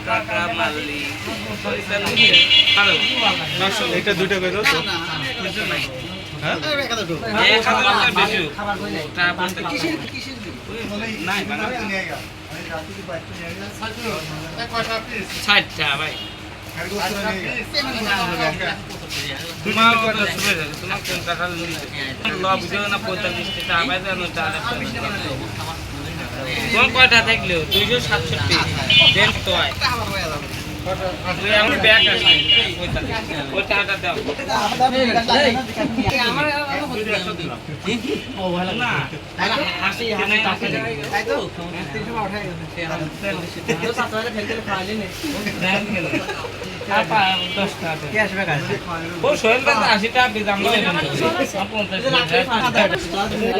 টাকা মারলি এটা দুইটা কই দাও তো হ্যাঁ ভাই তোমার তোমার কোন টাকা লব না 45 টাকা আবার জানো তোমার কয়টা থাকলো 267 দেন তো হয় আমি ব্যাগ আছে ওই টাকাটা দাও ও ভালো না আসি তাই তো 300 উঠাই গেছে তো 7 টাকা ফেলতে খাওয়ালি নে দেন গেল আপা 10 টাকা ক্যাশ ব্যাক আছে ও সোহেল দাদা 80 টাকা দিলাম না 50 টাকা